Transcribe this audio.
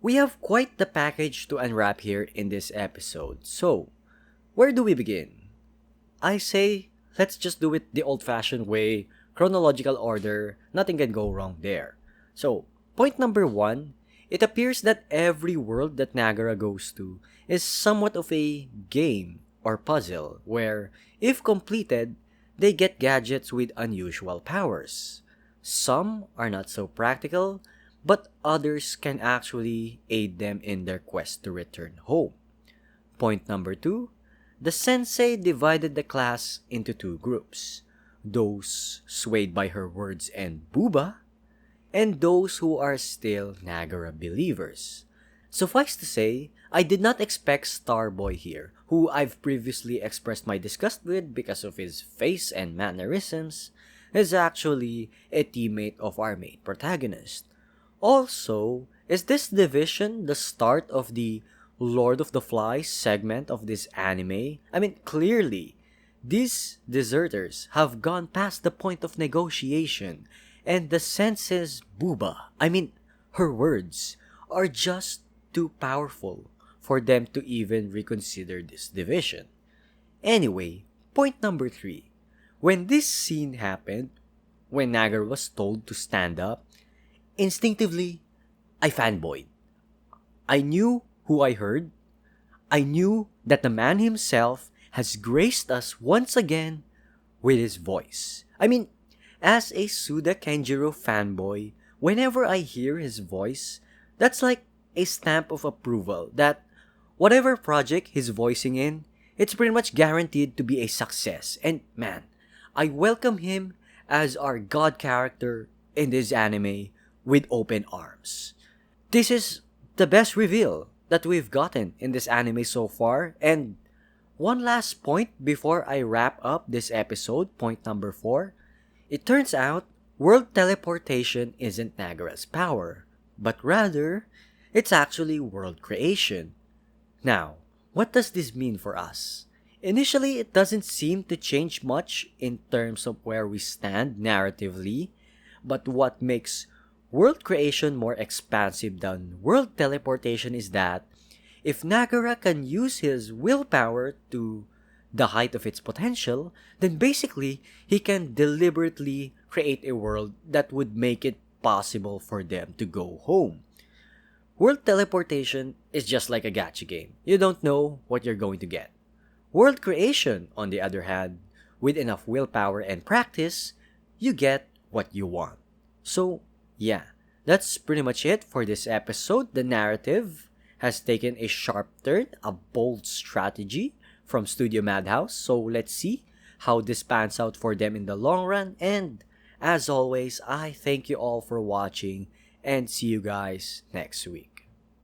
We have quite the package to unwrap here in this episode. So, where do we begin? I say, let's just do it the old-fashioned way, chronological order, nothing can go wrong there. So, point number one, it appears that every world that Nagara goes to is somewhat of a game or puzzle where, if completed, they get gadgets with unusual powers. Some are not so practical, but others can actually aid them in their quest to return home. Point number two, the sensei divided the class into two groups, those swayed by her words and booba, and those who are still Nagara believers. Suffice to say, I did not expect Starboy here, who I've previously expressed my disgust with because of his face and mannerisms, is actually a teammate of our main protagonist. Also, is this division the start of the Lord of the Flies segment of this anime? I mean, clearly, these deserters have gone past the point of negotiation, and the senses booba, her words, are just too powerful for them to even reconsider this division. Anyway, point number three. When this scene happened, when Nagar was told to stand up, instinctively, I fanboyed. I knew who I heard. I knew that the man himself has graced us once again with his voice. As a Suda Kenjiro fanboy, whenever I hear his voice, that's like a stamp of approval that whatever project he's voicing in, it's pretty much guaranteed to be a success. And man, I welcome him as our god character in this anime with open arms. This is the best reveal that we've gotten in this anime so far. And one last point before I wrap up this episode, point number 4. It turns out world teleportation isn't Nagara's power, but rather, it's actually world creation. Now, what does this mean for us? Initially, it doesn't seem to change much in terms of where we stand narratively, but what makes world creation more expansive than world teleportation is that if Nagara can use his willpower to the height of its potential, then basically he can deliberately create a world that would make it possible for them to go home. World teleportation is just like a gacha game. You don't know what you're going to get. World creation, on the other hand, with enough willpower and practice, you get what you want. So, yeah, that's pretty much it for this episode. The narrative has taken a sharp turn, a bold strategy from Studio Madhouse. So let's see how this pans out for them in the long run. And as always, I thank you all for watching and see you guys next week.